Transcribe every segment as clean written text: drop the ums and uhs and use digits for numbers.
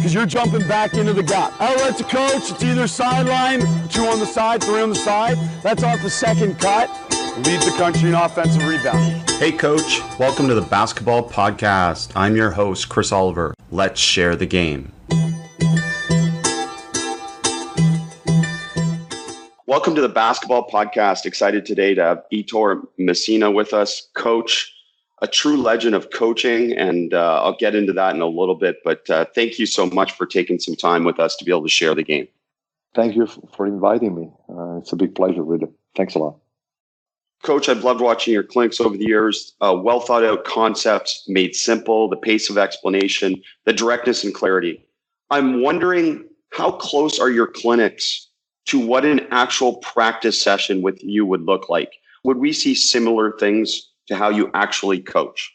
because you're jumping back into the gap. Outlet to coach, it's either sideline, 2 on the side, 3 on the side. That's off the second cut. Leads the country in offensive rebounding. Hey coach, welcome to the Basketball Podcast. I'm your host, Chris Oliver. Let's share the game. Welcome to the Basketball Podcast. Excited today to have Ettore Messina with us, coach, a true legend of coaching, and I'll get into that in a little bit, but thank you so much for taking some time with us to be able to share the game. Thank you for inviting me. It's a big pleasure, really. Thanks a lot. Coach, I've loved watching your clinics over the years. Well thought out concepts made simple, the pace of explanation, the directness and clarity. I'm wondering, how close are your clinics to what an actual practice session with you would look like? Would we see similar things to how you actually coach?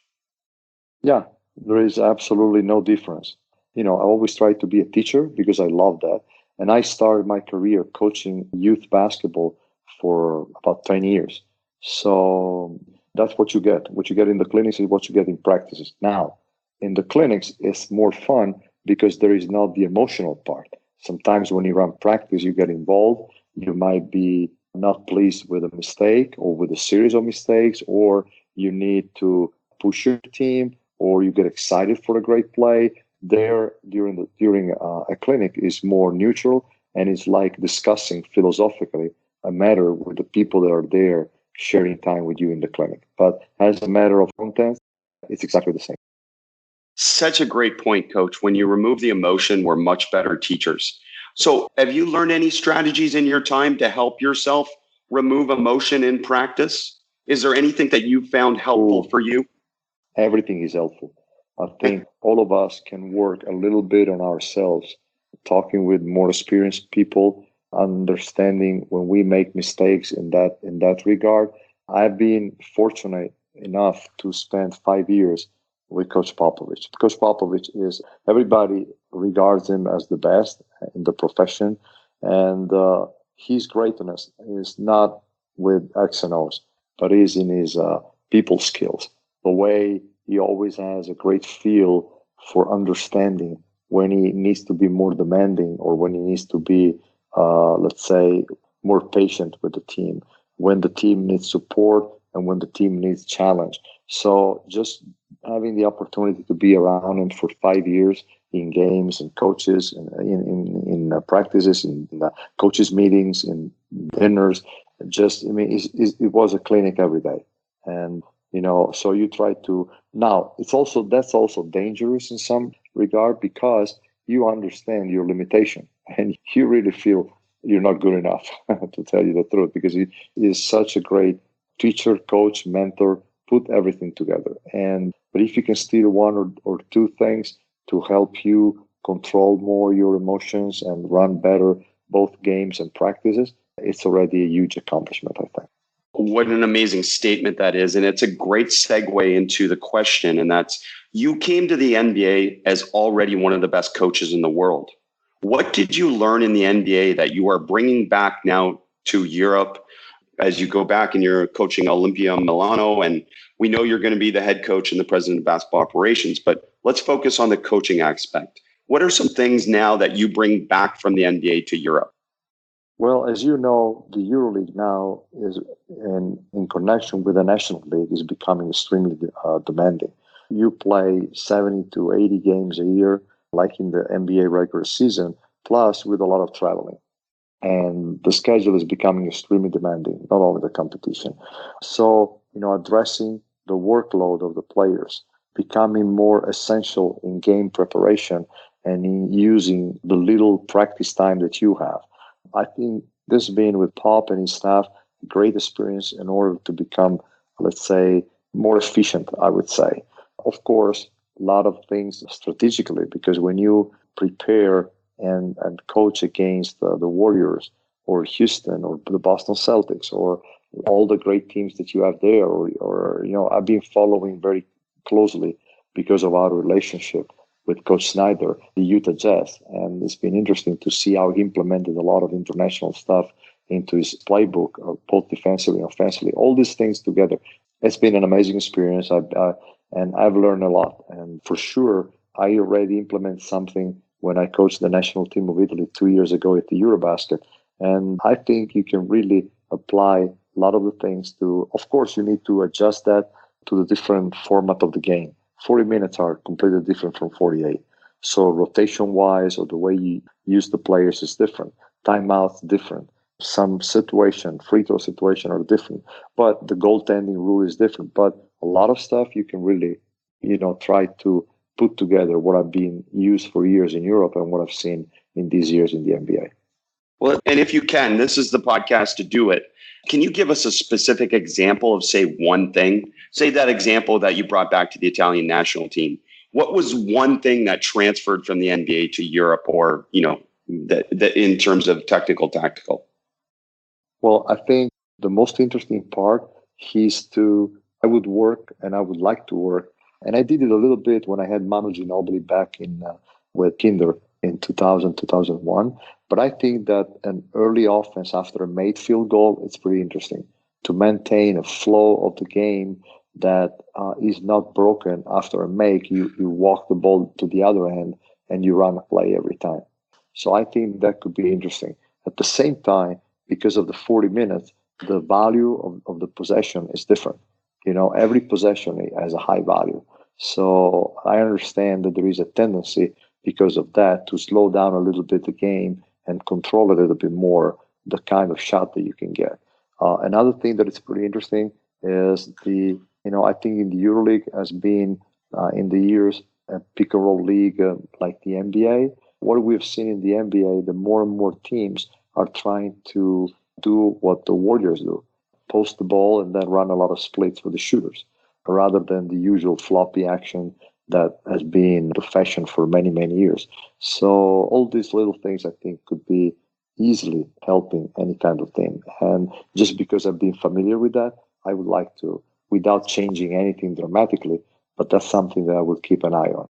Yeah, there is absolutely no difference. I always try to be a teacher because I love that. And I started my career coaching youth basketball for about 10 years. So that's what you get. What you get in the clinics is what you get in practices. Now, in the clinics, it's more fun because there is not the emotional part. Sometimes when you run practice, you get involved. You might be not pleased with a mistake or with a series of mistakes, or you need to push your team, or you get excited for a great play. There, during a clinic, is more neutral, and it's like discussing philosophically a matter with the people that are there sharing time with you in the clinic. But as a matter of content, it's exactly the same. Such a great point, Coach. When you remove the emotion, we're much better teachers. So have you learned any strategies in your time to help yourself remove emotion in practice? Is there anything that you found helpful for you? Everything is helpful. I think all of us can work a little bit on ourselves, talking with more experienced people, understanding when we make mistakes in that regard. I've been fortunate enough to spend 5 years with Coach Popovich. Coach Popovich everybody regards him as the best in the profession, and his greatness is not with X and O's, but is in his people skills. The way he always has a great feel for understanding when he needs to be more demanding or when he needs to be let's say, more patient with the team, when the team needs support and when the team needs challenge. So just having the opportunity to be around him for 5 years in games and coaches, in practices, in coaches' meetings, in dinners, it was a clinic every day. And, so you try to, now that's also dangerous in some regard because you understand your limitation and you really feel you're not good enough, to tell you the truth, because he is such a great teacher, coach, mentor, put everything together. But if you can steal one or two things to help you control more your emotions and run better both games and practices, it's already a huge accomplishment, I think. What an amazing statement that is. And it's a great segue into the question. And that's, you came to the NBA as already one of the best coaches in the world. What did you learn in the NBA that you are bringing back now to Europe as you go back and you're coaching Olimpia Milano? And we know you're going to be the head coach and the president of basketball operations, but let's focus on the coaching aspect. What are some things now that you bring back from the NBA to Europe? Well, as you know, the Euroleague now is in connection with the National League is becoming extremely demanding. You play 70 to 80 games a year, like in the NBA regular season, plus with a lot of traveling. And the schedule is becoming extremely demanding, not only the competition. So, addressing the workload of the players, becoming more essential in game preparation and in using the little practice time that you have. I think this being with Pop and his staff, great experience in order to become, let's say, more efficient, I would say. Of course, a lot of things strategically, because when you prepare and coach against the Warriors or Houston or the Boston Celtics or all the great teams that you have there, or I've been following very closely because of our relationship with Coach Snyder, the Utah Jazz. And it's been interesting to see how he implemented a lot of international stuff into his playbook, both defensively and offensively, all these things together. It's been an amazing experience. And I've learned a lot. And for sure, I already implement something when I coached the national team of Italy 2 years ago at the Eurobasket. And I think you can really apply a lot of the things to, of course, you need to adjust that to the different format of the game. 40 minutes are completely different from 48. So rotation-wise, or the way you use the players is different. Timeouts different. Some situation, free throw situation are different. But the goaltending rule is different. But a lot of stuff you can really, try to put together what I've been used for years in Europe and what I've seen in these years in the NBA. Well, and if you can, this is the podcast to do it. Can you give us a specific example of, say, one thing? Say that example that you brought back to the Italian national team. What was one thing that transferred from the NBA to Europe, or, in terms of tactical? Well, I think the most interesting part is I would work and I would like to work. And I did it a little bit when I had Manu Ginobili back with Kinder in 2000, 2001. But I think that an early offense after a made field goal, it's pretty interesting to maintain a flow of the game that is not broken after a make. You walk the ball to the other end and you run a play every time. So I think that could be interesting. At the same time, because of the 40 minutes, the value of the possession is different. Every possession has a high value. So I understand that there is a tendency because of that to slow down a little bit the game and control a little bit more the kind of shot that you can get. Another thing that is pretty interesting is I think in the Euroleague has been in the years a pick and roll league like the NBA. What we've seen in the NBA, the more and more teams are trying to do what the Warriors do, post the ball and then run a lot of splits for the shooters, rather than the usual floppy action that has been the fashion for many, many years. So all these little things I think could be easily helping any kind of team. And just because I've been familiar with that, I would like to, without changing anything dramatically, but that's something that I would keep an eye on.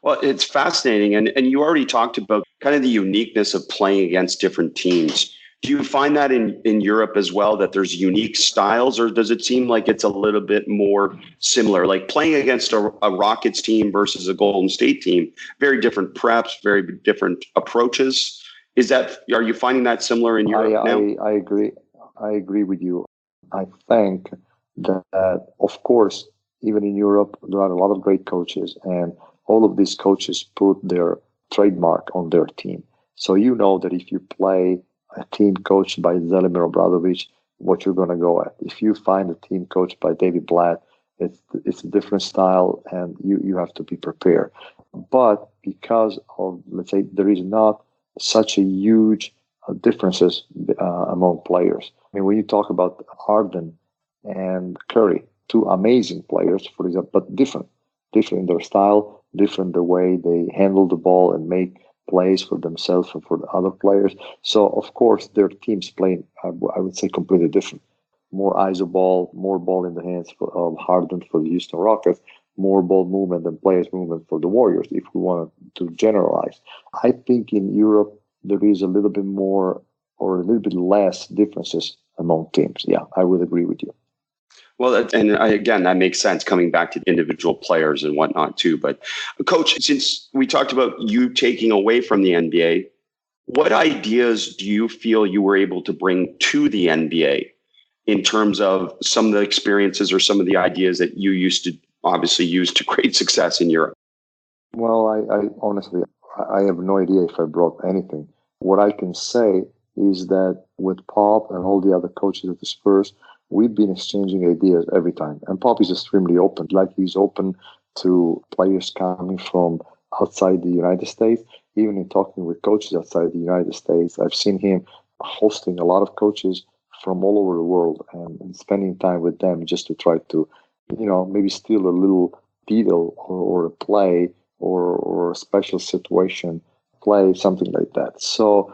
Well, it's fascinating. And you already talked about kind of the uniqueness of playing against different teams. Do you find that in Europe as well, that there's unique styles, or does it seem like it's a little bit more similar? Like playing against a Rockets team versus a Golden State team, very different preps, very different approaches. Are you finding that similar in Europe now? I agree. I agree with you. I think that, of course, even in Europe, there are a lot of great coaches, and all of these coaches put their trademark on their team. So you know that if you play a team coached by Zelimir Obradovic, what you're going to go at. If you find a team coached by David Blatt, it's a different style, and you have to be prepared. But because of, let's say, there is not such a huge differences among players. I mean, when you talk about Harden and Curry, two amazing players, for example, but different in their style, different the way they handle the ball and make plays for themselves and for the other players. So, of course, their teams playing, I would say, completely different. More ISO ball, more ball in the hands of Harden for the Houston Rockets, more ball movement and players movement for the Warriors, if we want to generalize. I think in Europe, there is a little bit more or a little bit less differences among teams. Yeah, I would agree with you. Well, again, that makes sense coming back to individual players and whatnot too. But Coach, since we talked about you taking away from the NBA, what ideas do you feel you were able to bring to the NBA in terms of some of the experiences or some of the ideas that you used to obviously use to great success in Europe? Well, I honestly, I have no idea if I brought anything. What I can say is that with Pop and all the other coaches at the Spurs, we've been exchanging ideas every time. And Pop is extremely open. Like, he's open to players coming from outside the United States, even in talking with coaches outside the United States. I've seen him hosting a lot of coaches from all over the world and spending time with them just to try to, maybe steal a little detail or a play or a special situation play, something like that. So,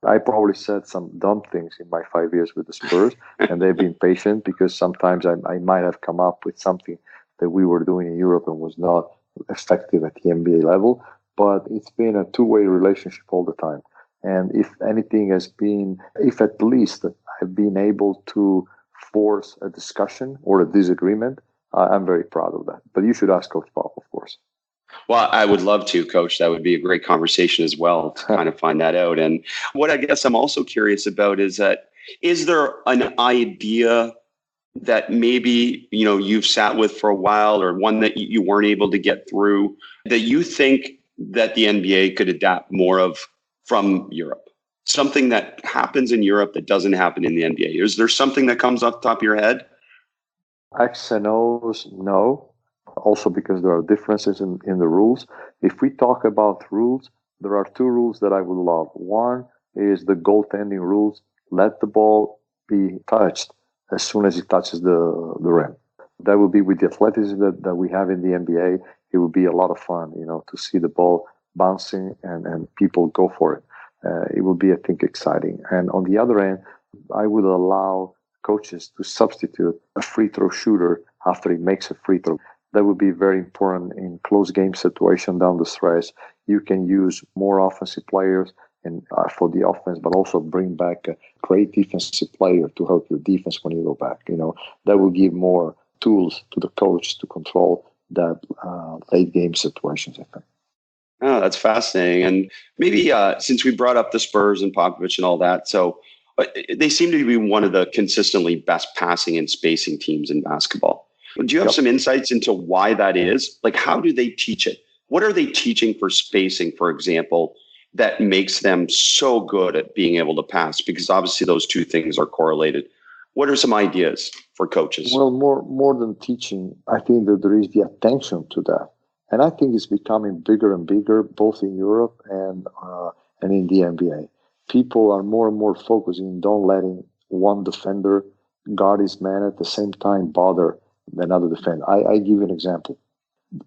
I probably said some dumb things in my 5 years with the Spurs, and they've been patient because sometimes I might have come up with something that we were doing in Europe and was not effective at the NBA level. But it's been a two-way relationship all the time. And if anything if at least I've been able to force a discussion or a disagreement, I'm very proud of that. But you should ask Coach Pop, of course. Well, I would love to, Coach. That would be a great conversation as well to kind of find that out. And what I guess I'm also curious about is that, is there an idea that maybe, you've sat with for a while, or one that you weren't able to get through, that you think that the NBA could adapt more of from Europe? Something that happens in Europe that doesn't happen in the NBA. Is there something that comes off the top of your head? X and O's, no. Also because there are differences in the rules. If we talk about rules, there are two rules that I would love. One is the goaltending rules. Let the ball be touched as soon as it touches the rim. That would be with the athleticism that we have in the NBA. It would be a lot of fun, to see the ball bouncing and people go for it. It would be, I think, exciting. And on the other end, I would allow coaches to substitute a free throw shooter after he makes a free throw. That would be very important in close game situation down the stretch. You can use more offensive players and for the offense, but also bring back a great defensive player to help your defense when you go back. That will give more tools to the coach to control that late game situations, I think. Oh, that's fascinating. And maybe since we brought up the Spurs and Popovich and all that, so they seem to be one of the consistently best passing and spacing teams in basketball. Do you have some insights into why that is? Like, how do they teach it? What are they teaching for spacing, for example, that makes them so good at being able to pass? Because obviously those two things are correlated. What are some ideas for coaches? Well, more than teaching, I think that there is the attention to that. And I think it's becoming bigger and bigger, both in Europe and in the NBA. People are more and more focusing on letting one defender guard his man at the same time bother another defender. I give you an example.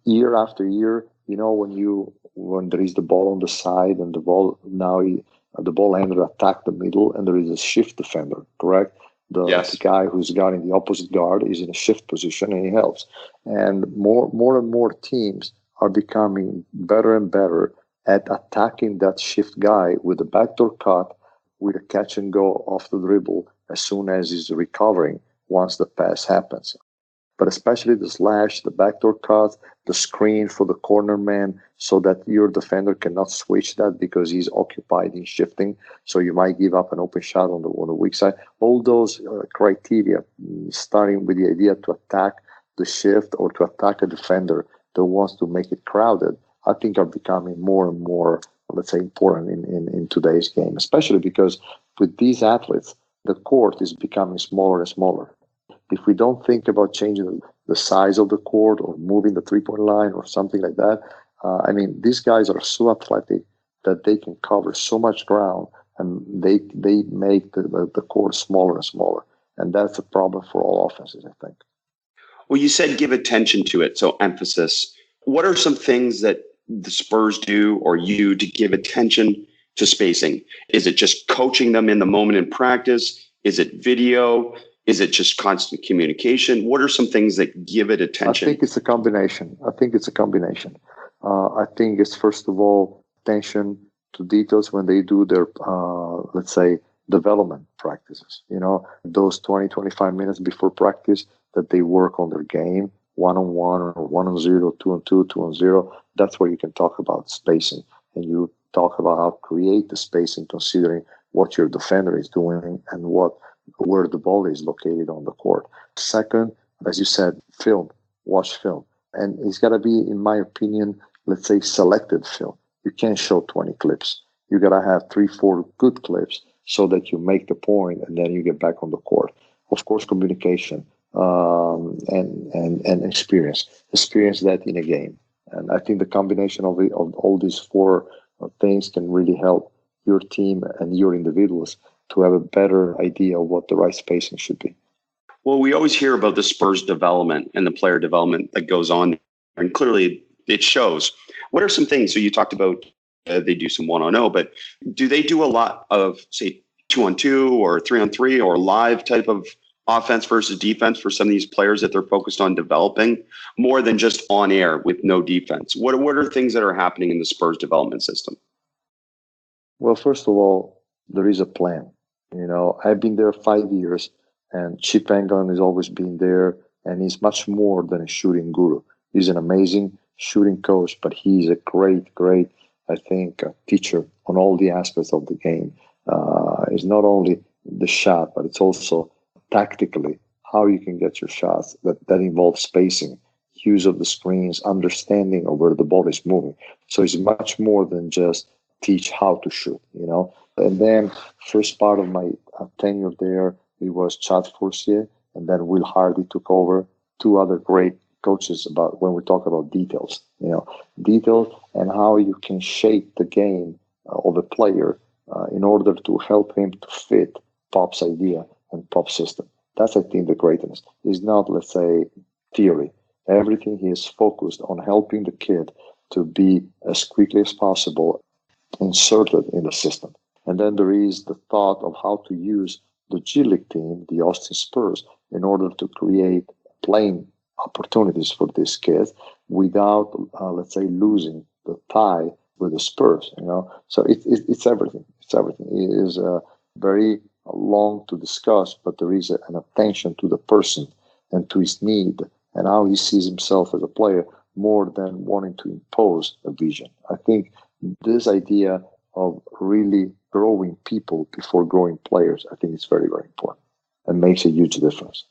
Year after year, when there is the ball on the side and the ball handler attack the middle and there is a shift defender, correct? The guy who's guarding the opposite guard is in a shift position and he helps. And more and more teams are becoming better and better at attacking that shift guy with a backdoor cut, with a catch and go off the dribble as soon as he's recovering once the pass happens. But especially the slash, the backdoor cut, the screen for the corner man, so that your defender cannot switch that because he's occupied in shifting. So you might give up an open shot on the weak side. All those criteria, starting with the idea to attack the shift or to attack a defender that wants to make it crowded, I think are becoming more and more, let's say, important in today's game, especially because with these athletes, the court is becoming smaller and smaller. If we don't think about changing the size of the court or moving the three-point line or something like that, these guys are so athletic that they can cover so much ground and they make the court smaller and smaller. And that's a problem for all offenses, I think. Well, you said give attention to it, so emphasis. What are some things that the Spurs do or you to give attention to spacing? Is it just coaching them in the moment in practice? Is it video? Is it just constant communication? What are some things that give it attention? I think it's a combination. I think it's, first of all, attention to details when they do their, let's say, development practices. Those 20, 25 minutes before practice that they work on their game, 1-on-1 or 1-on-0, 2-on-2, 2-on-0. That's where you can talk about spacing. And you talk about how to create the spacing considering what your defender is doing and where the ball is located on the court. Second, as you said, watch film. And it's got to be, in my opinion, let's say selected film. You can't show 20 clips. You got to have 3-4 good clips so that you make the point and then you get back on the court. Of course, communication and experience that in a game. And I think the combination of all these four things can really help your team and your individuals to have a better idea of what the right spacing should be. Well, we always hear about the Spurs development and the player development that goes on, and clearly it shows. What are some things? So you talked about they do some 1-on-0, but do they do a lot of, say, 2-on-2 or 3-on-3 or live type of offense versus defense for some of these players that they're focused on developing, more than just on air with no defense? What are things that are happening in the Spurs development system? Well, first of all, there is a plan. I've been there 5 years, and Chip Engelland has always been there, and he's much more than a shooting guru. He's an amazing shooting coach, but he's a great, I think, teacher on all the aspects of the game. It's not only the shot, but it's also tactically how you can get your shots. That involves spacing, use of the screens, understanding of where the ball is moving. So it's much more than just teach how to shoot, And then first part of my tenure there, it was Chad Forcier, and then Will Hardy took over. Two other great coaches about when we talk about details, details and how you can shape the game of a player in order to help him to fit Pop's idea and Pop's system. That's, I think, the greatness. It's not, let's say, theory. Everything he is focused on helping the kid to be as quickly as possible inserted in the system. And then there is the thought of how to use the G League team, the Austin Spurs, in order to create playing opportunities for these kids without, let's say, losing the tie with the Spurs. So it's everything. It's everything. It is very long to discuss, but there is an attention to the person and to his need and how he sees himself as a player more than wanting to impose a vision. I think this idea of really growing people before growing players, I think it's very, very important and makes a huge difference.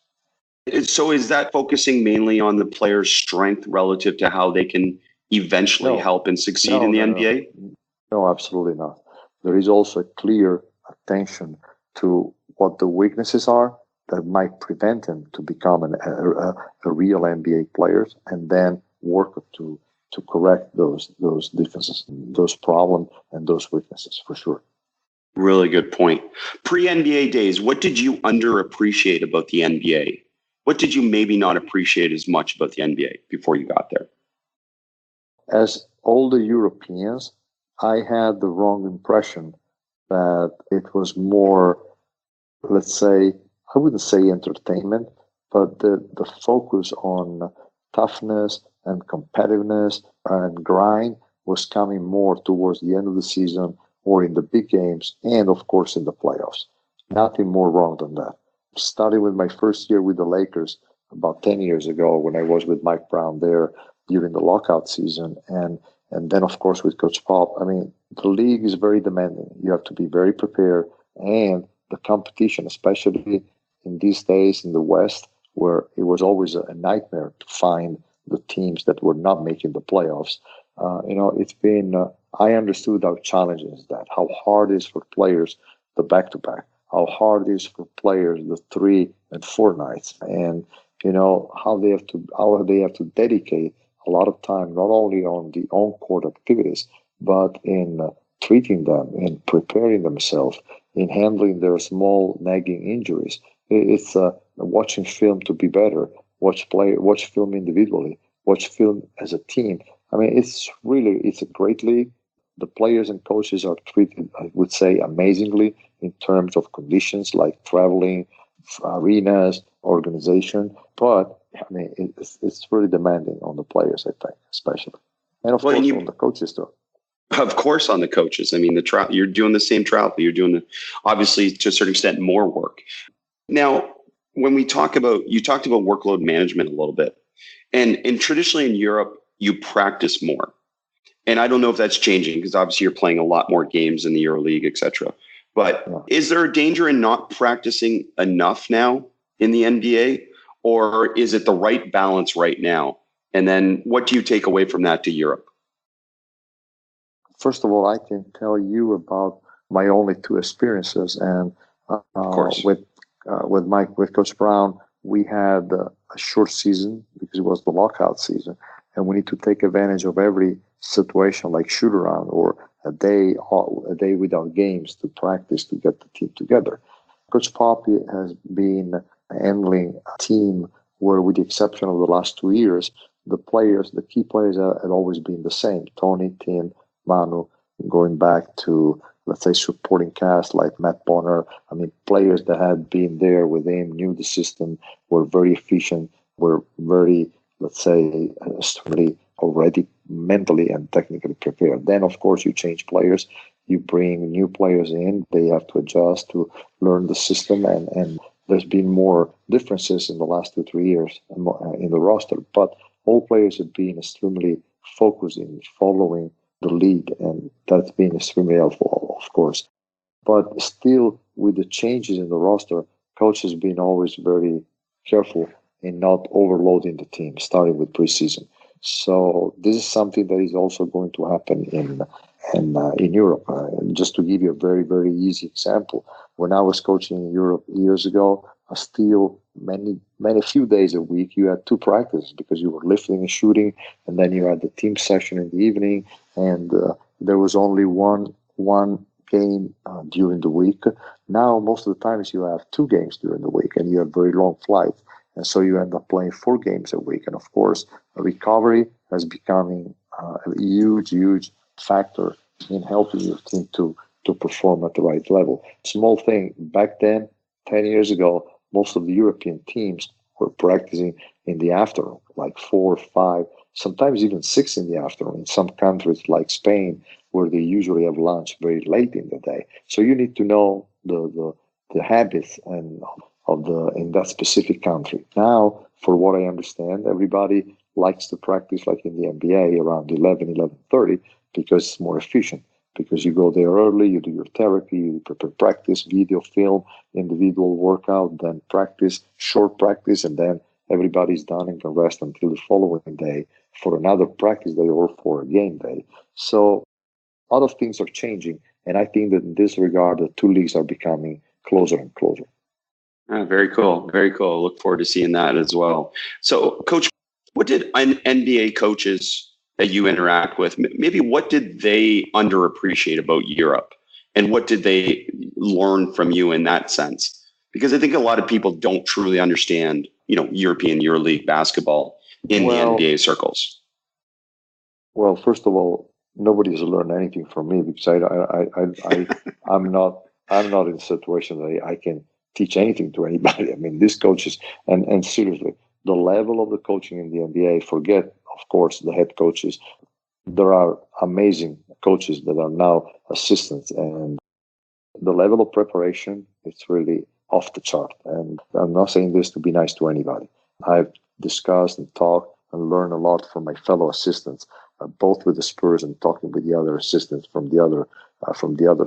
So is that focusing mainly on the player's strength relative to how they can eventually help and succeed in the NBA? No, absolutely not. There is also a clear attention to what the weaknesses are that might prevent him to become a real NBA player, and then work to correct those differences, those problems, and those weaknesses for sure. Really good point. Pre-NBA days, what did you underappreciate about the NBA? What did you maybe not appreciate as much about the NBA before you got there? As all the Europeans, I had the wrong impression that it was more, let's say, I wouldn't say entertainment, but the focus on toughness and competitiveness and grind was coming more towards the end of the season or in the big games and, of course, in the playoffs. Nothing more wrong than that. Starting with my first year with the Lakers about 10 years ago when I was with Mike Brown there during the lockout season and then, of course, with Coach Pop. I mean, the league is very demanding. You have to be very prepared, and the competition, especially in these days in the West, where it was always a nightmare to find the teams that were not making the playoffs. It's been, I understood how challenging is that, how hard it is for players, the back-to-back, how hard it is for players, the 3 and 4 nights, and, how they have to dedicate a lot of time, not only on the on-court activities, but in treating them, in preparing themselves, in handling their small nagging injuries. It's watching film to be better, watch film individually, watch film as a team. I mean, it's a great league. The players and coaches are treated, I would say, amazingly in terms of conditions like traveling, arenas, organization. But I mean, it's really demanding on the players, I think, especially, and of course on the coaches too. Of course, on the coaches. I mean, you're doing the same travel. You're doing obviously to a certain extent more work. Now, when you talked about workload management a little bit, and traditionally in Europe, you practice more. And I don't know if that's changing because obviously you're playing a lot more games in the EuroLeague, et cetera. But is there a danger in not practicing enough now in the NBA? Or is it the right balance right now? And then what do you take away from that to Europe? First of all, I can tell you about my only 2 experiences. And with Coach Brown, we had a short season because it was the lockout season. And we need to take advantage of every situation like shoot around or a day without games to practice to get the team together. Coach Pop has been handling a team where, with the exception of the last 2 years, the key players have always been the same. Tony, Tim, Manu, going back to, let's say, supporting cast like Matt Bonner. I mean, players that had been there with him, knew the system, were very efficient, were very, let's say, already mentally and technically prepared. Then, of course, you change players. You bring new players in. They have to adjust to learn the system. And there's been more differences in the last 2-3 years in the roster. But all players have been extremely focusing, following the league, and that's been extremely helpful, of course. But still, with the changes in the roster, coach has been always very careful in not overloading the team, starting with preseason. So this is something that is also going to happen in Europe. Just to give you a very, very easy example, when I was coaching in Europe years ago, still many few days a week, you had two practices because you were lifting and shooting, and then you had the team session in the evening, and there was only one game during the week. Now, most of the times you have two games during the week, and you have very long flights. And so you end up playing 4 games a week. And of course, recovery has becoming a huge factor in helping your team to perform at the right level. Small thing, back then, 10 years ago, most of the European teams were practicing in the afternoon, like 4, 5, sometimes even 6 in the afternoon. In some countries like Spain, where they usually have lunch very late in the day. So you need to know the habits and in that specific country. Now, for what I understand, everybody likes to practice like in the NBA around 11:30 because it's more efficient. Because you go there early, you do your therapy, you prepare practice, video, film, individual workout, then practice, short practice, and then everybody's done and can rest until the following day for another practice day or for a game day. So a lot of things are changing, and I think that in this regard, the two leagues are becoming closer and closer. Very cool. Very cool. Look forward to seeing that as well. So, Coach, what did NBA coaches that you interact with, maybe what did they underappreciate about Europe? And what did they learn from you in that sense? Because I think a lot of people don't truly understand, European Euroleague basketball in the NBA circles. Well, first of all, nobody has learned anything from me because I'm not in a situation that I can teach anything to anybody. I mean, these coaches, and seriously, the level of the coaching in the NBA, forget, of course, the head coaches. There are amazing coaches that are now assistants, and the level of preparation is really off the chart. And I'm not saying this to be nice to anybody. I've discussed and talked and learned a lot from my fellow assistants, both with the Spurs and talking with the other assistants from the other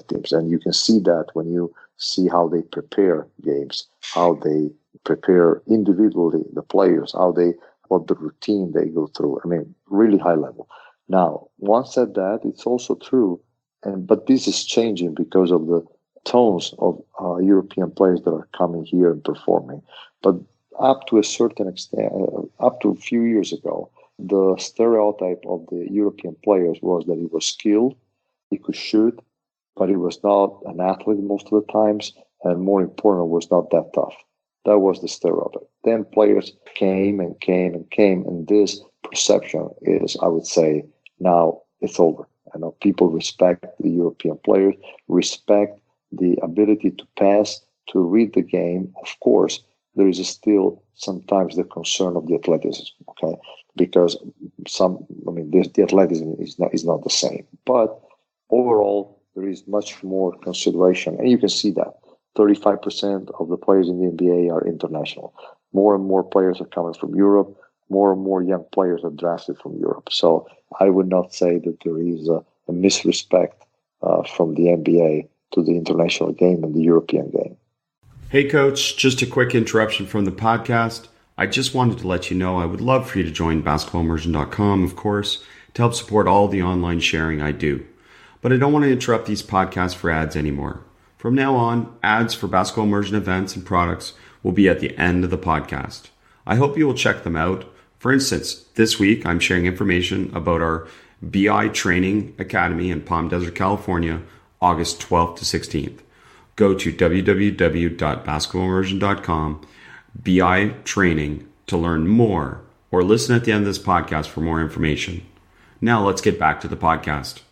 teams. And you can see that when you see how they prepare games, how they prepare individually the players, what the routine they go through. I mean, really high level. Now, once said that, it's also true, but this is changing because of the tones of European players that are coming here and performing. But up to a certain extent, up to a few years ago, the stereotype of the European players was that he was skilled, he could shoot, but he was not an athlete most of the times, and more important, was not that tough. That was the stereotype. Then players came, and this perception is, I would say, now it's over. I know people respect the European players, respect the ability to pass, to read the game. Of course, there is still sometimes the concern of the athleticism, okay? Because the athleticism is not the same. But overall, there is much more consideration, and you can see that 35% of the players in the NBA are international. More and more players are coming from Europe. More and more young players are drafted from Europe. So I would not say that there is a misrespect from the NBA to the international game and the European game. Hey, Coach, just a quick interruption from the podcast. I just wanted to let you know I would love for you to join basketballimmersion.com, of course, to help support all the online sharing I do. But I don't want to interrupt these podcasts for ads anymore. From now on, ads for Basketball Immersion events and products will be at the end of the podcast. I hope you will check them out. For instance, this week I'm sharing information about our BI Training Academy in Palm Desert, California, August 12th to 16th. Go to www.basketballimmersion.com, BI Training, to learn more, or listen at the end of this podcast for more information. Now let's get back to the podcast.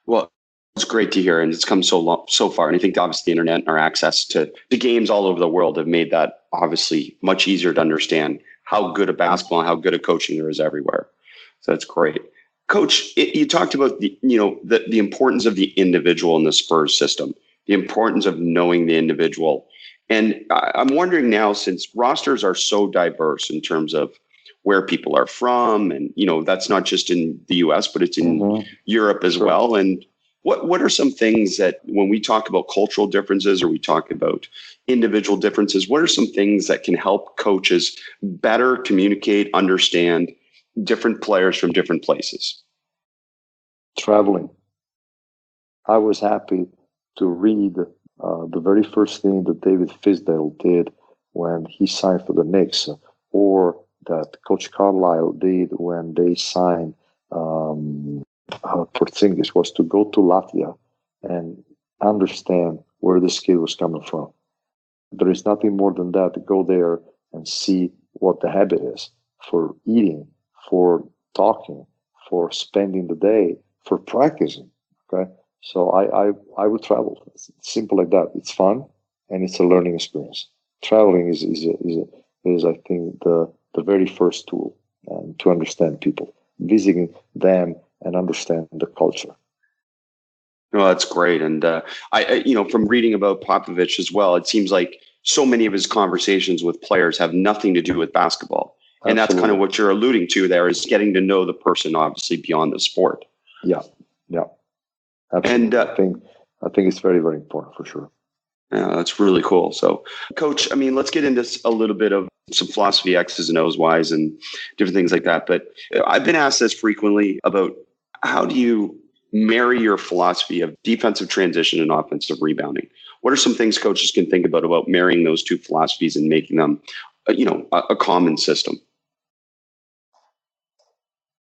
Well, it's great to hear, and it's come so far. And I think obviously the internet and our access to games all over the world have made that obviously much easier to understand how good a basketball and how good a coaching there is everywhere. So that's great. Coach, you talked about the importance of the individual in the Spurs system, the importance of knowing the individual. And I'm wondering now, since rosters are so diverse in terms of where people are from. And, that's not just in the US, but it's in Europe as Sure. well. And what are some things that when we talk about cultural differences or we talk about individual differences, what are some things that can help coaches better communicate, understand different players from different places? Traveling. I was happy to read the very first thing that David Fisdale did when he signed for the Knicks, or that Coach Carlisle did when they signed Porzingis, was to go to Latvia and understand where this kid was coming from. There is nothing more than that, to go there and see what the habit is for eating, for talking, for spending the day, for practicing. Okay, so I would travel. It's simple like that. It's fun and it's a learning experience. Traveling is I think the very first tool to understand people, visiting them and understand the culture. No, that's great. And from reading about Popovich as well, it seems like so many of his conversations with players have nothing to do with basketball. And Absolutely. That's kind of what you're alluding to there, is getting to know the person, obviously, beyond the sport. Yeah. Absolutely. And I think it's very, very important for sure. Yeah, that's really cool. So, Coach, let's get into a little bit of some philosophy, X's and O's, Y's, and different things like that. But I've been asked this frequently about how do you marry your philosophy of defensive transition and offensive rebounding? What are some things coaches can think about marrying those two philosophies and making them, a common system?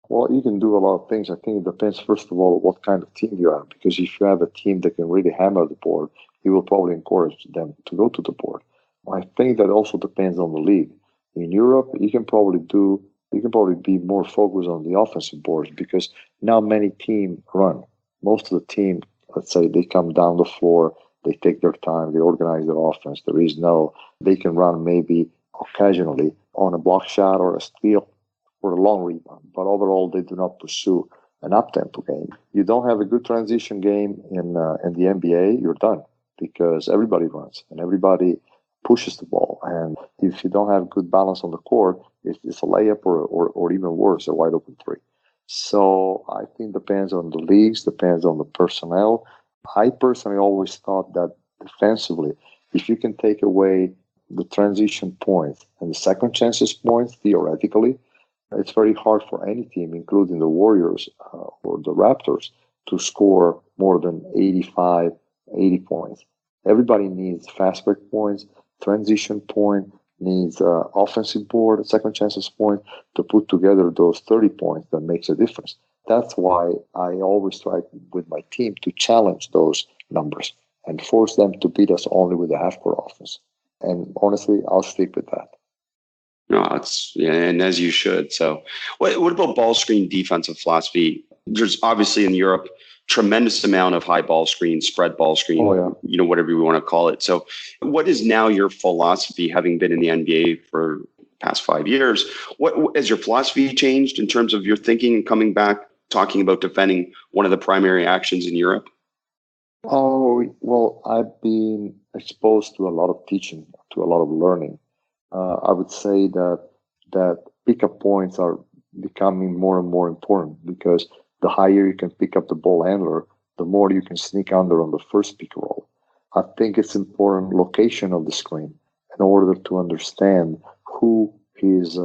Well, you can do a lot of things. I think it depends, first of all, what kind of team you have. Because if you have a team that can really hammer the board, you will probably encourage them to go to the board. I think that also depends on the league. In Europe, you can probably be more focused on the offensive boards, because now many teams run. Most of the team, let's say, they come down the floor, they take their time, they organize their offense. They can run maybe occasionally on a block shot or a steal or a long rebound, but overall they do not pursue an up-tempo game. You don't have a good transition game in the NBA, you're done, because everybody runs and everybody pushes the ball. And if you don't have good balance on the court, it's a layup or even worse, a wide open three. So I think depends on the leagues, depends on the personnel. I personally always thought that defensively, if you can take away the transition points and the second chances points, theoretically, it's very hard for any team, including the Warriors or the Raptors, to score more than 85, 80 points. Everybody needs fast break points, transition point, needs offensive board, second chances point to put together those 30 points that makes a difference. That's why I always try with my team to challenge those numbers and force them to beat us only with a half-court offense. And honestly, I'll stick with that. No, and as you should. So what about ball screen defensive philosophy? There's obviously in Europe, tremendous amount of high ball screen, spread ball screen, whatever you want to call it. So what is now your philosophy, having been in the NBA for the past 5 years? What has your philosophy changed in terms of your thinking and coming back, talking about defending one of the primary actions in Europe? Oh, well, I've been exposed to a lot of teaching, to a lot of learning. I would say that pickup points are becoming more and more important, because the higher you can pick up the ball handler, the more you can sneak under on the first pick and roll. I think it's important location of the screen in order to understand who is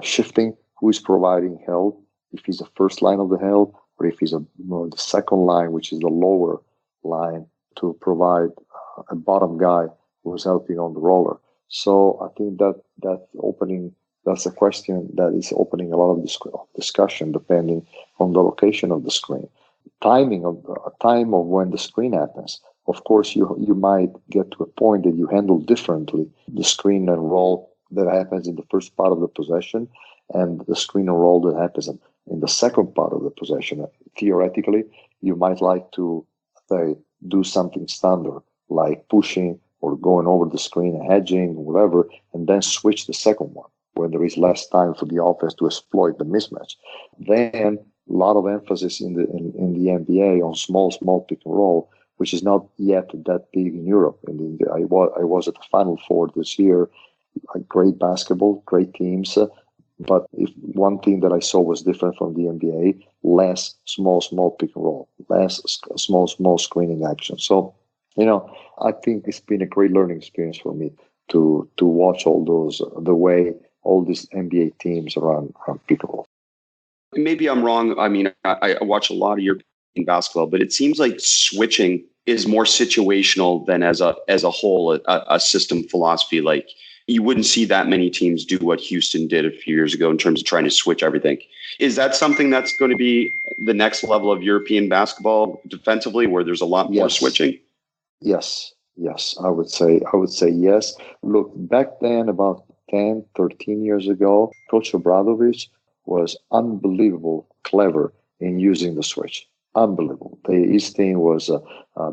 shifting, who is providing help, if he's the first line of the help, or if he's the second line, which is the lower line, to provide a bottom guy who is helping on the roller. So I think that's a question that is opening a lot of discussion depending on the location of the screen. Time of when the screen happens. Of course, you might get to a point that you handle differently the screen and roll that happens in the first part of the possession and the screen and roll that happens in the second part of the possession. Theoretically, you might like to, say, do something standard like pushing or going over the screen and hedging or whatever, and then switch the second one when there is less time for the offense to exploit the mismatch. Then a lot of emphasis in the NBA on small pick and roll, which is not yet that big in Europe. I was at the Final Four this year. Great basketball, great teams, But if one thing that I saw was different from the NBA, less small pick and roll, less small screening action. So, I think it's been a great learning experience for me to watch all those, the way all these NBA teams run pick and roll. Maybe I'm wrong. I mean, I watch a lot of European basketball, but it seems like switching is more situational than as a whole, a system philosophy. Like you wouldn't see that many teams do what Houston did a few years ago in terms of trying to switch everything. Is that something that's going to be the next level of European basketball defensively, where there's a lot more switching? Yes. I would say yes. Look, back then, about 10, 13 years ago, Coach Obradovic was unbelievable clever in using the switch. Unbelievable. His thing was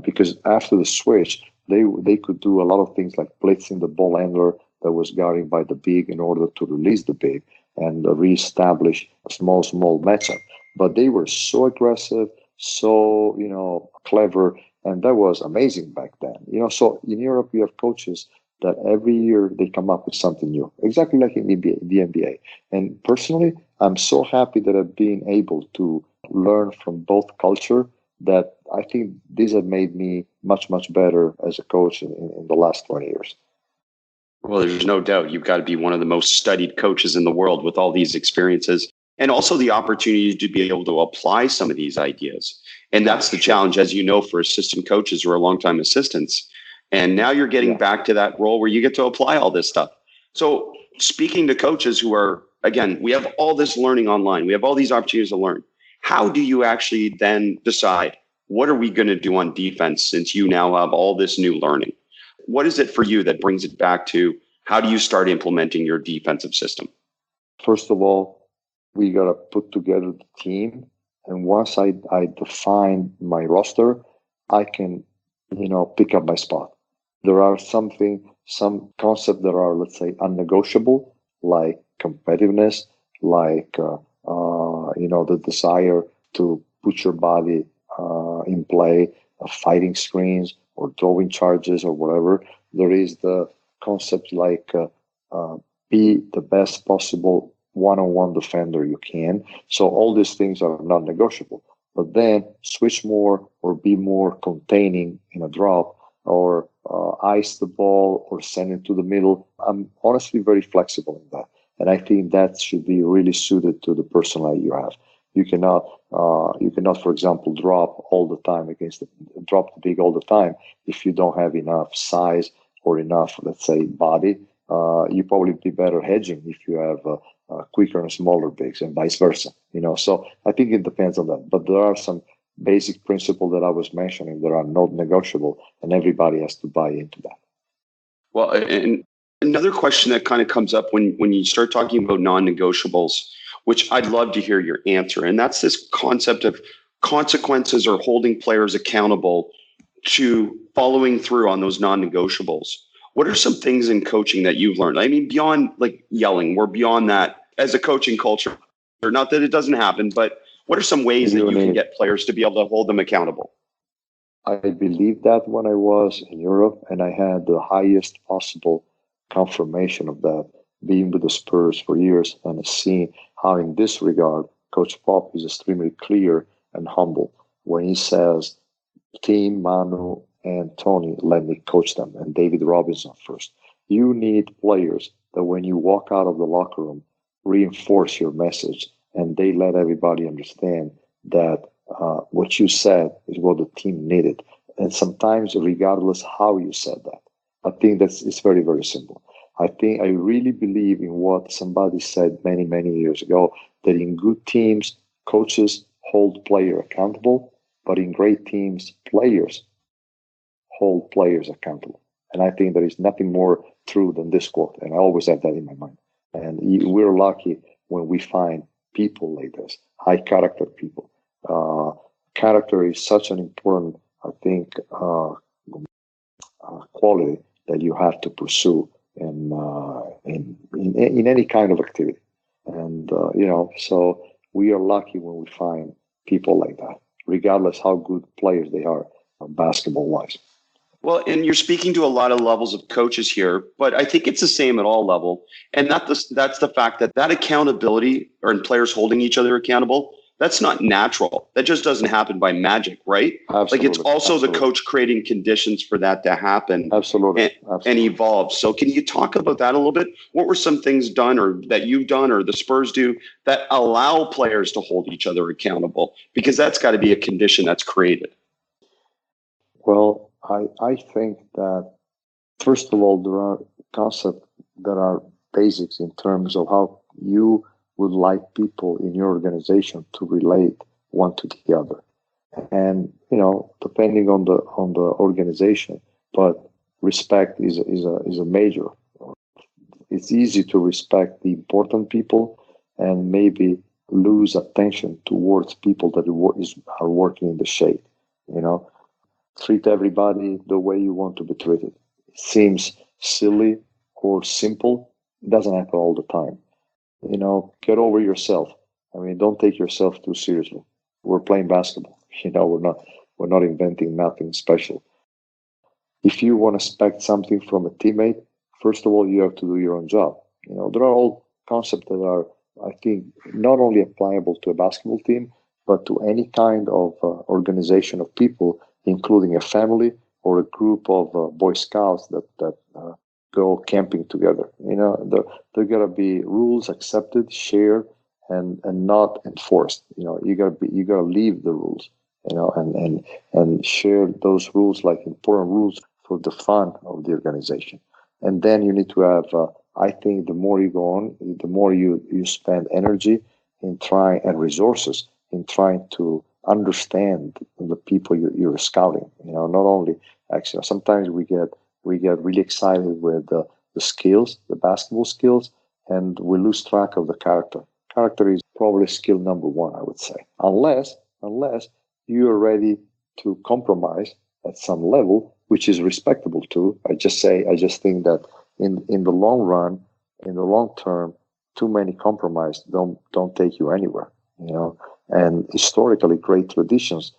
because after the switch, they could do a lot of things like blitzing the ball handler that was guarded by the big in order to release the big and reestablish a small matchup. But they were so aggressive, so clever, and that was amazing back then. So in Europe, you have coaches that every year they come up with something new, exactly like in the NBA. And personally, I'm so happy that I've been able to learn from both culture, that I think these have made me much better as a coach in the last 20 years. Well, there's no doubt you've got to be one of the most studied coaches in the world with all these experiences, and also the opportunity to be able to apply some of these ideas. And that's the challenge, as you know, for assistant coaches who are longtime assistants. And now you're getting back to that role where you get to apply all this stuff. So speaking to coaches who are, again, we have all this learning online. We have all these opportunities to learn. How do you actually then decide, what are we going to do on defense since you now have all this new learning? What is it for you that brings it back to how do you start implementing your defensive system? First of all, we got to put together the team. And once I define my roster, I can, pick up my spot. There are some concepts that are, let's say, unnegotiable, like competitiveness, like, the desire to put your body in play, fighting screens or throwing charges or whatever. There is the concept like be the best possible one-on-one defender you can. So all these things are not negotiable. But then switch more or be more containing in a drop, or ice the ball or send it to the middle. I'm honestly very flexible in that. And I think that should be really suited to the personality you have. You cannot, for example, drop the big all the time if you don't have enough size or enough, let's say, body. You probably be better hedging if you have quicker and smaller bigs, and vice versa. So I think it depends on that. But there are some basic principles that I was mentioning that are not negotiable, and everybody has to buy into that. Well, and another question that kind of comes up when you start talking about non-negotiables, which I'd love to hear your answer, and that's this concept of consequences or holding players accountable to following through on those non-negotiables. What are some things in coaching that you've learned? I mean, beyond like yelling, we're beyond that as a coaching culture. Not that it doesn't happen, but what are some ways that you can get players to be able to hold them accountable? I believed that when I was in Europe, and I had the highest possible confirmation of that, being with the Spurs for years and seeing how in this regard, Coach Pop is extremely clear and humble when he says, team, Manu, and Tony, let me coach them, and David Robinson first. You need players that when you walk out of the locker room, reinforce your message, and they let everybody understand that what you said is what the team needed. And sometimes, regardless how you said that, I think it's very, very simple. I really believe in what somebody said many, many years ago, that in good teams, coaches hold player accountable, but in great teams, players hold players accountable. And I think there is nothing more true than this quote. And I always have that in my mind. And we're lucky when we find people like this, high character people. Character is such an important, I think, quality that you have to pursue in any kind of activity. And, so we are lucky when we find people like that, regardless how good players they are basketball-wise. Well, and you're speaking to a lot of levels of coaches here, but I think it's the same at all level. And that's the fact that accountability or in players holding each other accountable, that's not natural. That just doesn't happen by magic, right? Absolutely. Like it's also the coach creating conditions for that to happen. Absolutely. And evolve. So can you talk about that a little bit? What were some things done or that you've done or the Spurs do that allow players to hold each other accountable? Because that's got to be a condition that's created. Well, I think that, first of all, there are concepts that are basics in terms of how you would like people in your organization to relate one to the other. And, depending on the organization, but respect is a major. It's easy to respect the important people and maybe lose attention towards people that are working in the shade, Treat everybody the way you want to be treated. It seems silly or simple. It doesn't happen all the time. Get over yourself. Don't take yourself too seriously. We're playing basketball. We're not inventing nothing special. If you want to expect something from a teammate, first of all, you have to do your own job. There are all concepts that are, I think, not only applicable to a basketball team, but to any kind of organization of people, including a family or a group of Boy Scouts that go camping together. There gotta be rules accepted, shared, and not enforced. You gotta leave the rules. And share those rules like important rules for the fun of the organization. And then you need to have. I think the more you go on, the more you spend energy in trying and resources in trying to understand the people you're scouting. Not only actually. Sometimes we get really excited with the skills, the basketball skills, and we lose track of the character. Character is probably skill number one, I would say. Unless you are ready to compromise at some level, which is respectable too. I just think that in the long run, in the long term, too many compromise don't take you anywhere. And historically, great traditions,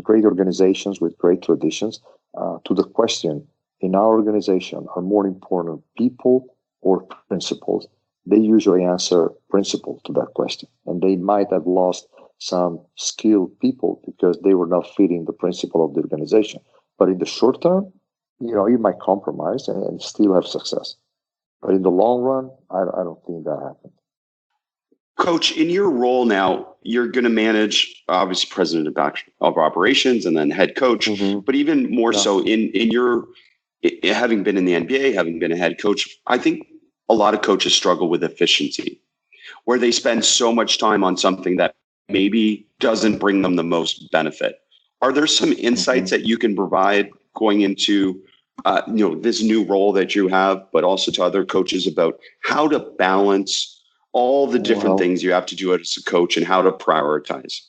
great organizations with great traditions. To the question, in our organization, are more important people or principles? They usually answer principle to that question, and they might have lost some skilled people because they were not fitting the principle of the organization. But in the short term, you might compromise and still have success. But in the long run, I don't think that happened. Coach, in your role now, you're going to manage, obviously, president of operations and then head coach. Mm-hmm. But even more so in your having been in the NBA, having been a head coach, I think a lot of coaches struggle with efficiency, where they spend so much time on something that maybe doesn't bring them the most benefit. Are there some insights that you can provide going into this new role that you have, but also to other coaches about how to balance all the different things you have to do as a coach and how to prioritize?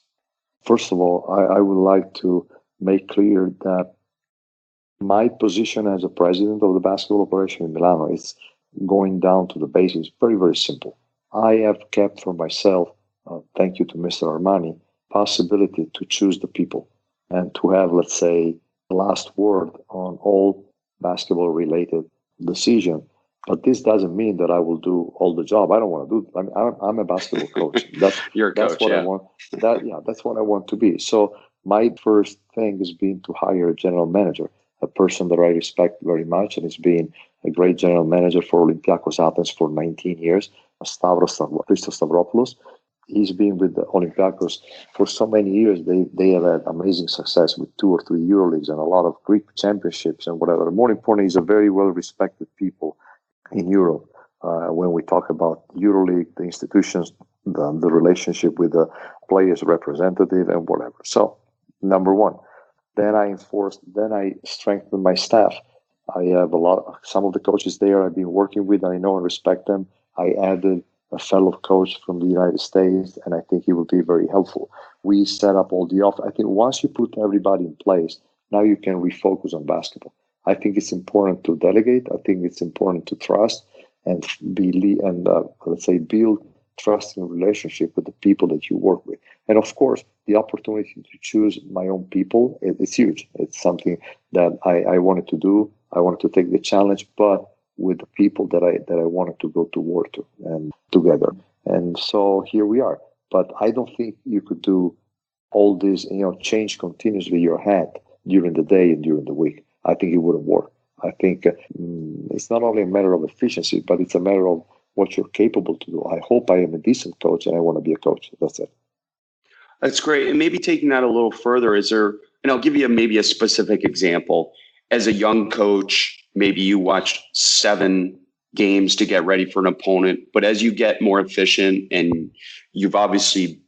First of all, I would like to make clear that my position as a president of the basketball operation in Milano is going down to the basics. Very, very simple. I have kept for myself, thank you to Mr. Armani, possibility to choose the people and to have, let's say, the last word on all basketball related decision. But this doesn't mean that I will do all the job. I don't want to do. I'm a basketball coach. You're a coach, that's what I want. That's what I want to be. So my first thing is being to hire a general manager, a person that I respect very much, and has been a great general manager for Olympiacos Athens for 19 years, Christos Stavropoulos. He's been with the Olympiacos for so many years. They have had amazing success with 2 or 3 Euroleagues and a lot of Greek championships and whatever. More importantly, he's a very well-respected people in Europe. When we talk about Euroleague, the institutions, the relationship with the players' representative and whatever. So, number one. Then I strengthened my staff. I have some of the coaches there I've been working with, and I know and respect them. I added a fellow coach from the United States, and I think he will be very helpful. We set up all the I think once you put everybody in place, now you can refocus on basketball. I think it's important to delegate. I think it's important to trust and let's say build trusting relationship with the people that you work with. And of course, the opportunity to choose my own people, it's huge. It's something that I wanted to do. I wanted to take the challenge, but with the people that I wanted to go to war to and together. And so here we are. But I don't think you could do all this, change continuously your hat during the day and during the week. I think it wouldn't work. I think it's not only a matter of efficiency, but it's a matter of what you're capable to do. I hope I am a decent coach and I want to be a coach. That's it. That's great. And maybe taking that a little further, and I'll give you maybe a specific example. As a young coach, maybe you watched 7 games to get ready for an opponent, but as you get more efficient and you've obviously,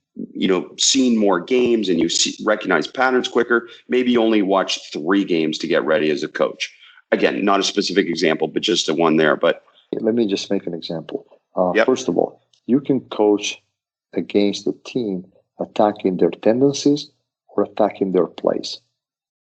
seen more games and you recognize patterns quicker, maybe you only watch 3 games to get ready as a coach. Again, not a specific example, but just a one there. But let me just make an example. Yep. First of all, you can coach against the team attacking their tendencies or attacking their plays.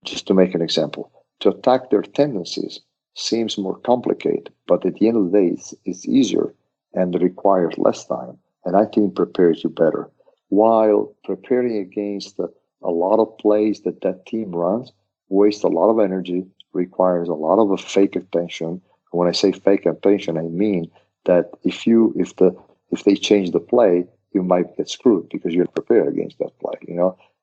Just to make an example, to attack their tendencies seems more complicated, but at the end of the day, it's easier and requires less time. And I think prepares you better. While preparing against a lot of plays that team runs, wastes a lot of energy, requires a lot of a fake attention. And when I say fake attention, I mean that if they change the play, you might get screwed because you're prepared against that play.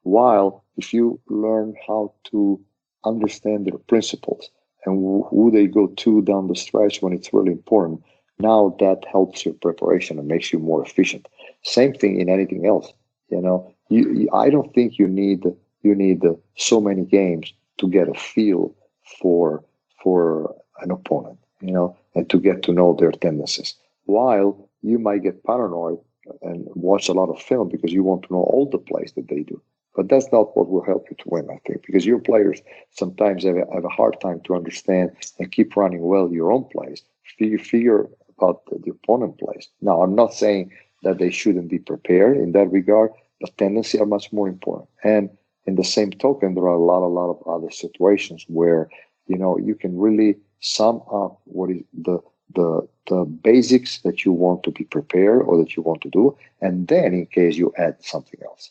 While if you learn how to understand their principles and who they go to down the stretch when it's really important, now that helps your preparation and makes you more efficient. Same thing in anything else. I don't think you need so many games to get a feel for an opponent, and to get to know their tendencies. While you might get paranoid and watch a lot of film because you want to know all the plays that they do. But that's not what will help you to win, I think, because your players sometimes have a hard time to understand and keep running well your own plays. Figure about the opponent plays. Now, I'm not saying that they shouldn't be prepared in that regard, but tendencies are much more important. And in the same token, there are a lot of other situations where, you can really sum up what is the basics that you want to be prepared or that you want to do, and then in case you add something else.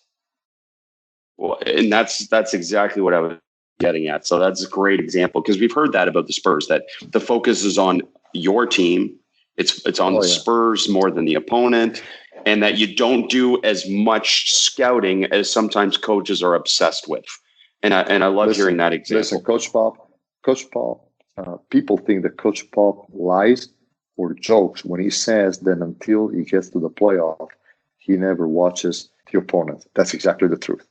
Well, and that's exactly what I was getting at. So that's a great example because we've heard that about the Spurs, that the focus is on your team. It's on the Spurs more than the opponent, and that you don't do as much scouting as sometimes coaches are obsessed with. And I love hearing that example. Listen, Coach Pop, people think that Coach Pop lies or jokes when he says that until he gets to the playoff, he never watches the opponent. That's exactly the truth.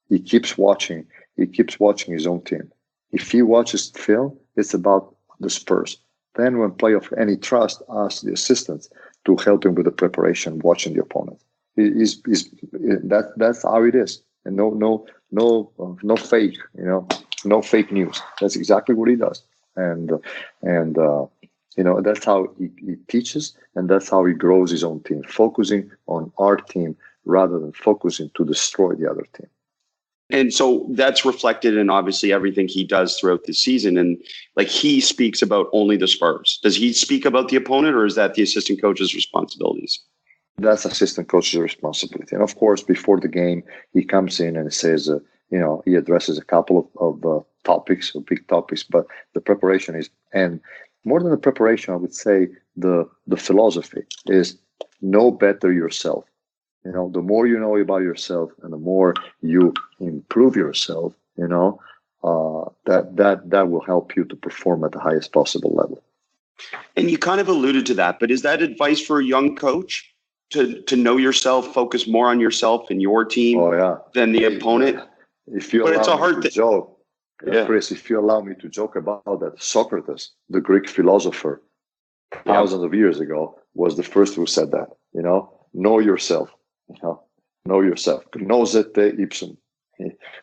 He keeps watching his own team. If he watches film, it's about the Spurs. Then when playoff, and he trusts us, the assistants, to help him with the preparation, watching the opponent. That's how it is. And no fake, no fake news. That's exactly what he does. And that's how he teaches, and that's how he grows his own team, focusing on our team rather than focusing to destroy the other team. And so that's reflected in obviously everything he does throughout the season. And like he speaks about only the Spurs. Does he speak about the opponent, or is that the assistant coach's responsibilities? That's assistant coach's responsibility. And of course, before the game, he comes in and says, he addresses a couple of topics, of big topics, but the preparation is, and more than the preparation, I would say the philosophy is know better yourself. The more you know about yourself and the more you improve yourself, that will help you to perform at the highest possible level. And you kind of alluded to that, but is that advice for a young coach to know yourself, focus more on yourself and your team than the opponent? If you allow me to joke, Chris, if you allow me to joke about that, Socrates, the Greek philosopher, thousands of years ago, was the first who said that. Know yourself. Know yourself. Gnosete ipsum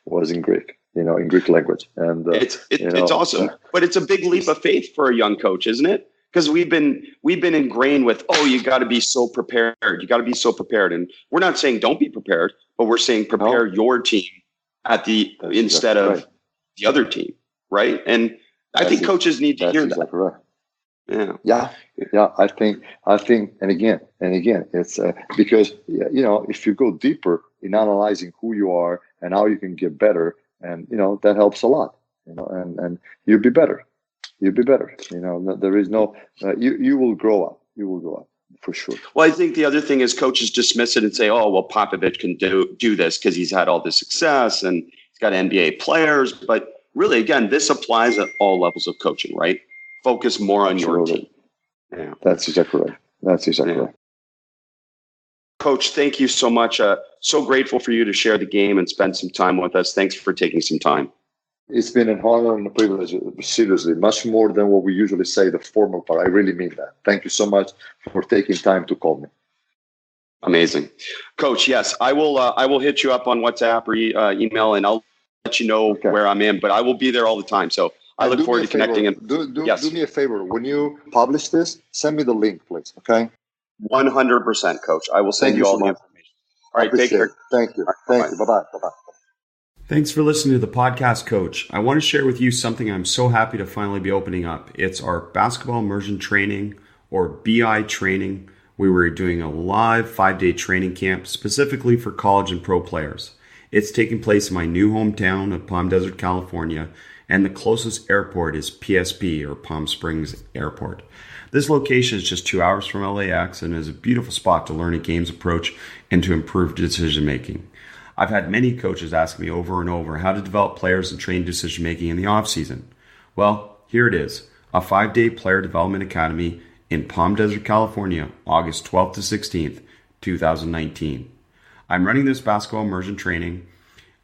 was in Greek, in Greek language. And it's awesome, but it's a big leap of faith for a young coach, isn't it? Because we've been ingrained with, you got to be so prepared. You got to be so prepared, and we're not saying don't be prepared, but we're saying prepare your team instead of the other team, right? And I think coaches need to hear that. Exactly right. Yeah. I think, and again, it's because if you go deeper in analyzing who you are and how you can get better, and that helps a lot. and you'll be better. You'll be better. There is no. You will grow up. You will grow up for sure. Well, I think the other thing is coaches dismiss it and say, "Oh, well, Popovich can do this because he's had all this success and he's got NBA players." But really, again, this applies at all levels of coaching, right? Focus more on your team. Yeah, that's exactly right. That's exactly right. Coach, thank you so much. So grateful for you to share the game and spend some time with us. Thanks for taking some time. It's been an honor and a privilege, seriously, much more than what we usually say, the formal part. I really mean that. Thank you so much for taking time to call me. Amazing. Coach, yes, I will hit you up on WhatsApp or email, and I'll let you know where I'm in, but I will be there all the time. So I look forward to connecting. Do me a favor. When you publish this, send me the link, please, okay? 100%, Coach. I will send you all the information. All right, take care. Thank you. Thank you. Bye-bye. Bye-bye. Thanks for listening to the podcast, Coach. I want to share with you something I'm so happy to finally be opening up. It's our basketball immersion training, or BI training. We were doing a live 5-day training camp specifically for college and pro players. It's taking place in my new hometown of Palm Desert, California, and the closest airport is PSP, or Palm Springs Airport. This location is just 2 hours from LAX and is a beautiful spot to learn a game's approach and to improve decision making. I've had many coaches ask me over and over how to develop players and train decision making in the off season. Well, here it is, a 5-day player development academy in Palm Desert, California, August 12th to 16th, 2019. I'm running this basketball immersion training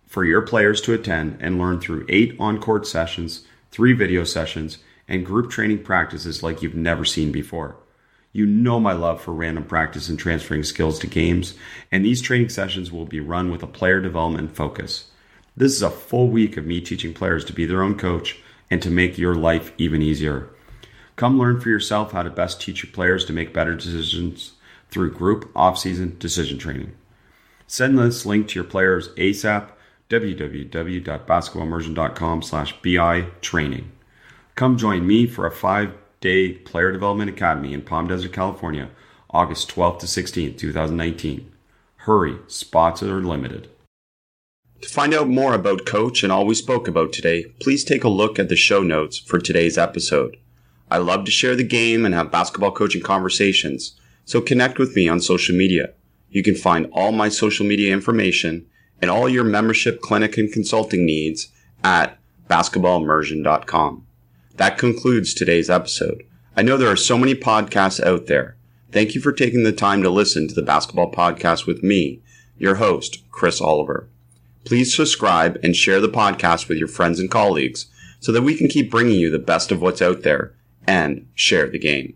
for your players to attend and learn through 8 on-court sessions, 3 video sessions, and group training practices like you've never seen before. You know my love for random practice and transferring skills to games, and these training sessions will be run with a player development focus. This is a full week of me teaching players to be their own coach and to make your life even easier. Come learn for yourself how to best teach your players to make better decisions through group off-season decision training. Send this link to your players ASAP, www.basketballimmersion.com/BI training. Come join me for a 5-day player development academy in Palm Desert, California, August 12th to 16th, 2019. Hurry, spots are limited. To find out more about Coach and all we spoke about today, please take a look at the show notes for today's episode. I love to share the game and have basketball coaching conversations, so connect with me on social media. You can find all my social media information and all your membership, clinic, and consulting needs at basketballimmersion.com. That concludes today's episode. I know there are so many podcasts out there. Thank you for taking the time to listen to the Basketball Podcast with me, your host, Chris Oliver. Please subscribe and share the podcast with your friends and colleagues so that we can keep bringing you the best of what's out there and share the game.